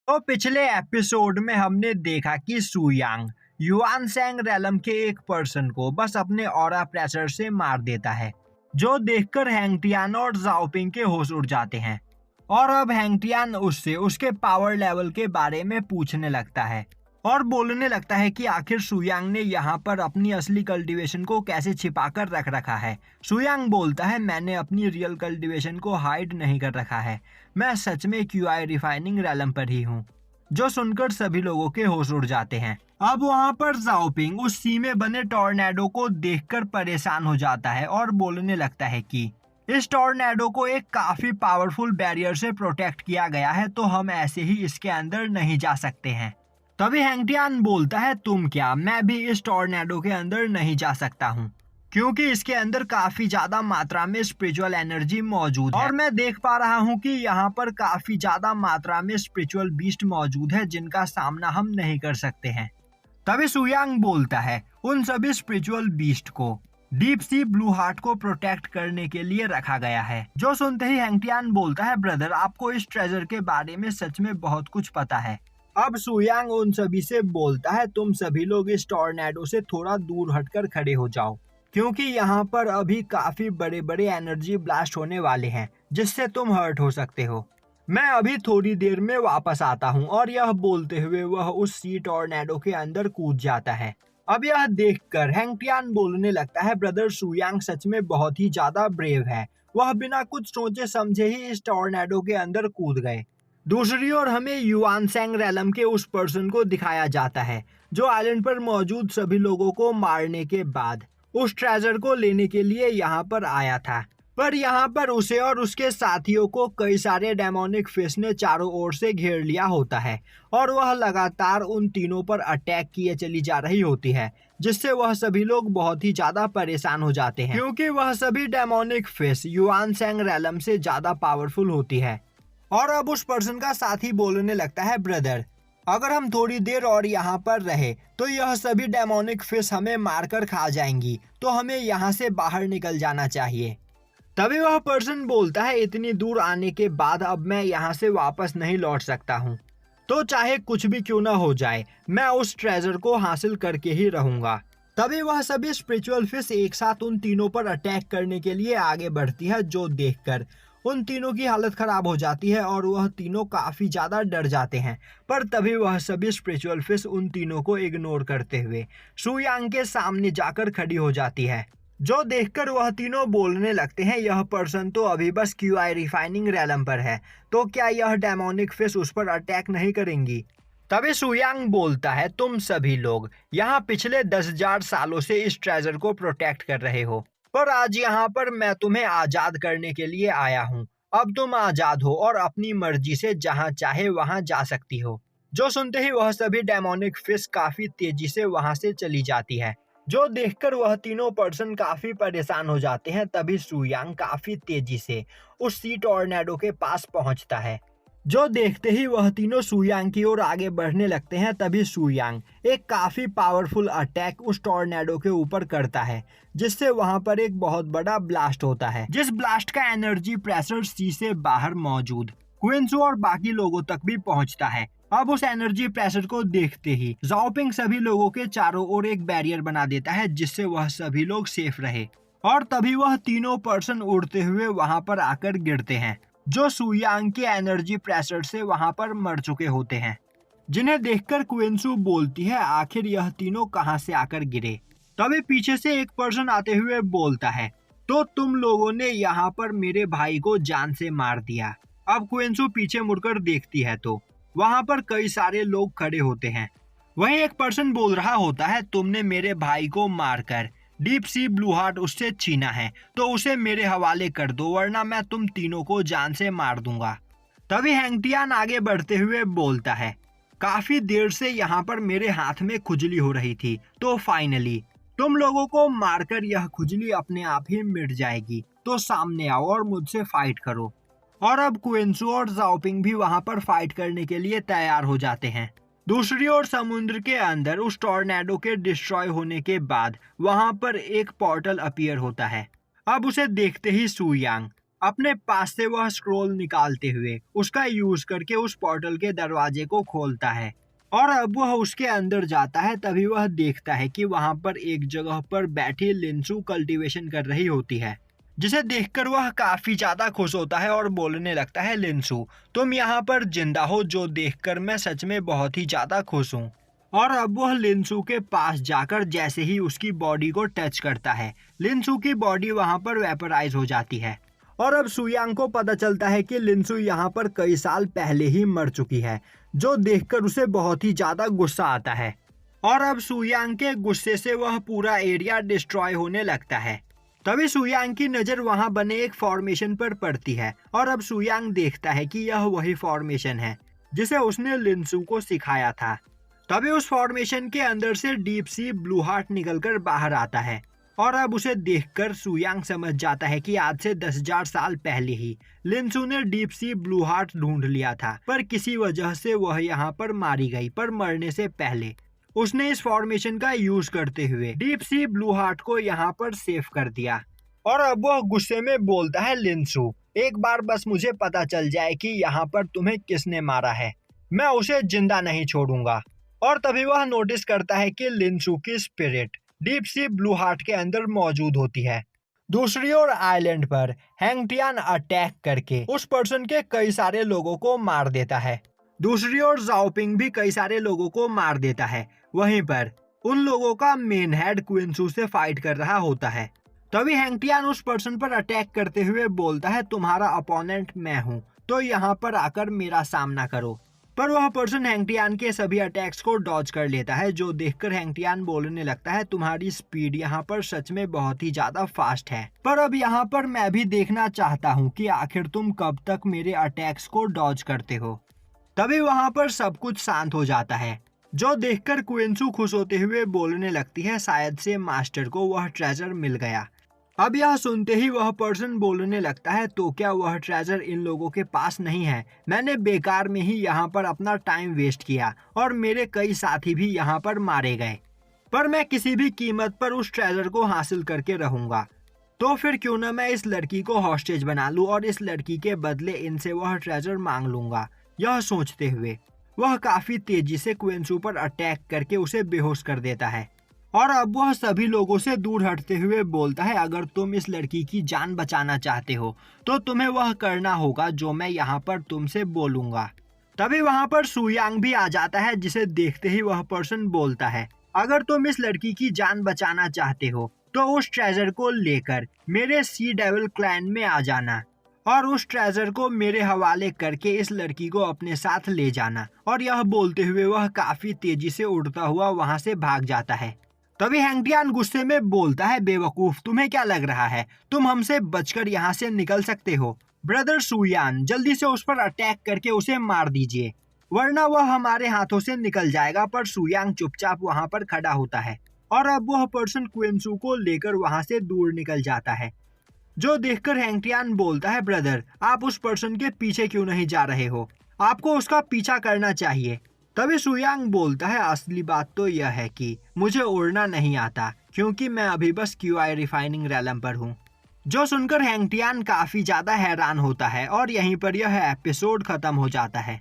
तो पिछले एपिसोड में हमने देखा कि सुयांग युआनसेंग रेलम के एक पर्सन को बस अपने ऑरा प्रेशर से मार देता है, जो देखकर हैंगटियान और जाओपिंग के होश उड़ जाते हैं। और अब हैंगटियान उससे उसके पावर लेवल के बारे में पूछने लगता है और बोलने लगता है कि आखिर सुयांग ने यहाँ पर अपनी असली कल्टीवेशन को कैसे छिपा कर रख रखा है। सुयांग बोलता है, मैंने अपनी रियल कल्टीवेशन को हाइड नहीं कर रखा है, मैं सच में क्यूआई रिफाइनिंग रैलम पर ही हूँ। जो सुनकर सभी लोगों के होश उड़ जाते हैं। अब वहाँ पर जाओपिंग उस सी में बने टॉर्नेडो को देखकर परेशान हो जाता है और बोलने लगता है कि इस टॉर्नेडो को एक काफी पावरफुल बैरियर से प्रोटेक्ट किया गया है, तो हम ऐसे ही इसके अंदर नहीं जा सकते हैं। तभी हैंगटियान बोलता है, तुम क्या, मैं भी इस टॉर्नेडो के अंदर नहीं जा सकता हूँ, क्योंकि इसके अंदर काफी ज्यादा मात्रा में स्पिरिचुअल एनर्जी मौजूद है और मैं देख पा रहा हूँ कि यहाँ पर काफी ज्यादा मात्रा में स्पिरिचुअल बीस्ट मौजूद है जिनका सामना हम नहीं कर सकते हैं। तभी सुयांग बोलता है, उन सभी स्पिरिचुअल बीस्ट को डीप सी ब्लू हार्ट को प्रोटेक्ट करने के लिए रखा गया है। जो सुनते ही हैंगटियान बोलता है, ब्रदर आपको इस ट्रेजर के बारे में सच में बहुत कुछ पता है। अब सुयांग उन सभी से बोलता है, तुम सभी लोग इस टॉर्नेडो से थोड़ा दूर हटकर खड़े हो जाओ, क्योंकि यहाँ पर अभी काफी बड़े बड़े एनर्जी ब्लास्ट होने वाले हैं जिससे तुम हर्ट हो सकते हो। मैं अभी थोड़ी देर में वापस आता हूँ। और यह बोलते हुए वह उस सी टॉर्नेडो के अंदर कूद जाता है। अब यह देखकर हैंगटियान बोलने लगता है, ब्रदर सुयांग सच में बहुत ही ज्यादा ब्रेव है, वह बिना कुछ सोचे समझे ही इस टॉर्नेडो के अंदर कूद गए। दूसरी ओर हमें युआनसेंग रेलम के उस पर्सन को दिखाया जाता है जो आइलैंड पर मौजूद सभी लोगों को मारने के बाद उस ट्रेजर को लेने के लिए यहाँ पर आया था। पर यहाँ पर उसे और उसके साथियों को कई सारे डेमोनिक फिश ने चारों ओर से घेर लिया होता है और वह लगातार उन तीनों पर अटैक किए चली जा रही होती है, जिससे वह सभी लोग बहुत ही ज्यादा परेशान हो जाते हैं, क्योंकि वह सभी डेमोनिक फिश युआनसेंग रेलम से ज्यादा पावरफुल होती है। और अब उस पर्सन का साथी बोलने लगता है, ब्रदर अगर हम थोड़ी देर और यहाँ पर रहे तो यह सभी डेमोनिक फिश हमें मारकर खा जाएंगी, तो हमें यहाँ से बाहर निकल जाना चाहिए। तभी वह पर्सन बोलता है, इतनी दूर आने के बाद अब मैं यहाँ से वापस नहीं लौट सकता हूँ, तो चाहे कुछ भी क्यों ना हो जाए मैं उस ट्रेजर को हासिल करके ही रहूंगा। तभी वह सभी स्पिरिचुअल फिश एक साथ उन तीनों पर अटैक करने के लिए आगे बढ़ती है, जो देखकर उन तीनों की हालत खराब हो जाती है और वह तीनों काफी ज्यादा डर जाते हैं। पर तभी वह सभी स्पिरिचुअल फिश उन तीनों को इग्नोर करते हुए सुयांग के सामने जाकर खड़ी हो जाती है, जो देखकर वह तीनों बोलने लगते हैं, यह पर्सन तो अभी बस क्यूआई रिफाइनिंग रेलम पर है, तो क्या यह डेमोनिक फिश उस पर अटैक नहीं करेंगी। तभी सुयांग बोलता है, तुम सभी लोग यहाँ पिछले 10,000 सालों से इस ट्रेजर को प्रोटेक्ट कर रहे हो, पर आज यहाँ पर मैं तुम्हें आजाद करने के लिए आया हूँ। अब तुम आजाद हो और अपनी मर्जी से जहाँ चाहे वहाँ जा सकती हो। जो सुनते ही वह सभी डेमोनिक फिश काफी तेजी से वहाँ से चली जाती है, जो देखकर वह तीनों पर्सन काफी परेशान हो जाते हैं। तभी सुयांग काफी तेजी से उस सी टॉर्नेडो के पास पहुंचता है, जो देखते ही वह तीनों सुयांग की ओर आगे बढ़ने लगते हैं। तभी सुयांग एक काफी पावरफुल अटैक उस टॉर्नेडो के ऊपर करता है, जिससे वहां पर एक बहुत बड़ा ब्लास्ट होता है, जिस ब्लास्ट का एनर्जी प्रेशर सी से बाहर मौजूद क्विंसू और बाकी लोगों तक भी पहुंचता है। अब उस एनर्जी प्रेशर को देखते ही जाओपिंग सभी लोगों के चारों ओर एक बैरियर बना देता है, जिससे वह सभी लोग सेफ रहे। और तभी वह तीनों पर्सन उड़ते हुए वहां पर आकर गिरते हैं, जो सुयांग के एनर्जी प्रेशर से वहां पर मर चुके होते हैं, जिन्हें देखकर क्विंसू बोलती है, आखिर यह तीनों कहां से आकर गिरे। तभी पीछे से एक पर्सन आते हुए बोलता है, तो तुम लोगों ने यहाँ पर मेरे भाई को जान से मार दिया। अब क्विंसू पीछे मुड़कर देखती है तो वहां पर कई सारे लोग खड़े होते हैं। वहीं एक पर्सन बोल रहा होता है, तुमने मेरे भाई को मारकर डीप सी ब्लू हार्ट उससे छीना है, तो उसे मेरे हवाले कर दो, वरना मैं तुम तीनों को जान से मार दूंगा। तभी हैंगटियान आगे बढ़ते हुए बोलता है, काफी देर से यहाँ पर मेरे हाथ में खुजली हो रही थी, तो फाइनली तुम लोगों को मारकर यह खुजली अपने आप ही मिट जाएगी, तो सामने आओ और मुझसे फाइट करो। और अब क्विंसू और जाओपिंग भी वहां पर फाइट करने के लिए तैयार हो जाते हैं। दूसरी ओर समुद्र के अंदर उस टॉर्नेडो के डिस्ट्रॉय होने के बाद वहां पर एक पोर्टल अपीयर होता है। अब उसे देखते ही सुयांग अपने पास से वह स्क्रोल निकालते हुए उसका यूज करके उस पोर्टल के दरवाजे को खोलता है और अब वह उसके अंदर जाता है। तभी वह देखता है कि वहां पर एक जगह पर बैठी लिंसू कल्टीवेशन कर रही होती है, जिसे देखकर वह काफी ज्यादा खुश होता है और बोलने लगता है, लिंसू तुम यहाँ पर जिंदा हो, जो देखकर मैं सच में बहुत ही ज्यादा खुश हूँ। और अब वह लिंसू के पास जाकर जैसे ही उसकी बॉडी को टच करता है, लिंसू की बॉडी वहां पर वेपराइज हो जाती है। और अब सुयांग को पता चलता है कि लिंसू यहाँ पर कई साल पहले ही मर चुकी है, जो देखकर उसे बहुत ही ज्यादा गुस्सा आता है। और अब सुयांग के गुस्से से वह पूरा एरिया डिस्ट्रॉय होने लगता है। तभी सुयांग की नजर वहां बने एक फॉर्मेशन पर पड़ती है और अब सुयांग देखता है कि यह वही फॉर्मेशन है जिसे उसने लिंसू को सिखाया था। तभी उस फॉर्मेशन के अंदर से डीप सी ब्लू हार्ट निकलकर बाहर आता है और अब उसे देखकर सुयांग समझ जाता है कि आज से 10,000 साल पहले ही लिंसू ने डीप सी ब्लू हार्ट ढूंढ लिया था, पर किसी वजह से वह यहाँ पर मारी गई। पर मरने से पहले उसने इस फॉर्मेशन का यूज करते हुए डीप सी ब्लू हार्ट को यहाँ पर सेव कर दिया। और अब वह गुस्से में बोलता है, लिंसू एक बार बस मुझे पता चल जाए कि यहाँ पर तुम्हें किसने मारा है, मैं उसे जिंदा नहीं छोड़ूंगा। और तभी वह नोटिस करता है कि लिंसू की spirit deep sea blue heart के अंदर मौजूद होती है। दूसरी ओर आइलैंड पर हैंगटियान अटैक करके उस पर्सन के कई सारे लोगों को मार देता है। दूसरी ओर जाओपिंग भी कई सारे लोगों को मार देता है। वहीं पर उन लोगों का मेन हेड क्विंसू से फाइट कर रहा होता है। तभी हैंगटियान उस पर्सन पर अटैक करते हुए बोलता है, तुम्हारा अपोनेंट मैं हूँ, तो यहाँ पर आकर मेरा सामना करो। पर वह पर्सन हैंगटियान के सभी अटैक्स को डॉज कर लेता है, जो देखकर हैंगटियान बोलने लगता है, तुम्हारी स्पीड यहाँ पर सच में बहुत ही ज्यादा फास्ट है, पर अब यहाँ पर मैं भी देखना चाहता हूँ कि आखिर तुम कब तक मेरे अटैक्स को डॉज करते हो। तभी वहाँ पर सब कुछ शांत हो जाता है, जो देखकर क्विंसू खुश होते हुए बोलने लगती है, शायद से मास्टर को वह ट्रेजर मिल गया। अब यह सुनते ही वह पर्सन बोलने लगता है, तो क्या वह ट्रेजर इन लोगों के पास नहीं है? मैंने बेकार में ही यहाँ पर अपना टाइम वेस्ट किया और मेरे कई साथी भी यहाँ पर मारे गए, पर मैं किसी भी कीमत पर उस ट्रेजर को हासिल करके रहूंगा। तो फिर क्यों न मैं इस लड़की को हॉस्टेज बना लूं और इस लड़की के बदले इनसे वह ट्रेजर मांग लूंगा। यह सोचते हुए वह काफी तेजी से क्विंसू पर अटैक करके उसे बेहोश कर देता है। और अब वह सभी लोगों से दूर हटते हुए बोलता है, अगर तुम इस लड़की की जान बचाना चाहते हो तो तुम्हें वह करना होगा जो मैं यहाँ पर तुमसे बोलूंगा। तभी वहाँ पर सुयांग भी आ जाता है, जिसे देखते ही वह पर्सन बोलता है, अगर तुम इस लड़की की जान बचाना चाहते हो तो उस ट्रेजर को लेकर मेरे सी डेविल क्लैन में आ जाना और उस ट्रेजर को मेरे हवाले करके इस लड़की को अपने साथ ले जाना। और यह बोलते हुए वह काफी तेजी से उड़ता हुआ वहाँ से भाग जाता है। तभी हैंगटियान गुस्से में बोलता है, बेवकूफ तुम्हें क्या लग रहा है, तुम हमसे बचकर यहाँ से निकल सकते हो? ब्रदर सुयान, जल्दी से उस पर अटैक करके उसे मार दीजिए, वरना वह हमारे हाथों से निकल जाएगा। पर सुयांग चुपचाप वहाँ पर खड़ा होता है और अब वह पर्सन क्विंसू को लेकर वहाँ से दूर निकल जाता है, जो देखकर हैंगटियान बोलता है, ब्रदर आप उस पर्सन के पीछे क्यों नहीं जा रहे हो, आपको उसका पीछा करना चाहिए। तभी सुयांग बोलता है, असली बात तो यह है कि मुझे उड़ना नहीं आता, क्योंकि मैं अभी बस क्यूआई रिफाइनिंग रैलम पर हूँ। जो सुनकर हैंगटियान काफी ज्यादा हैरान होता है और यहीं पर यह एपिसोड खत्म हो जाता है।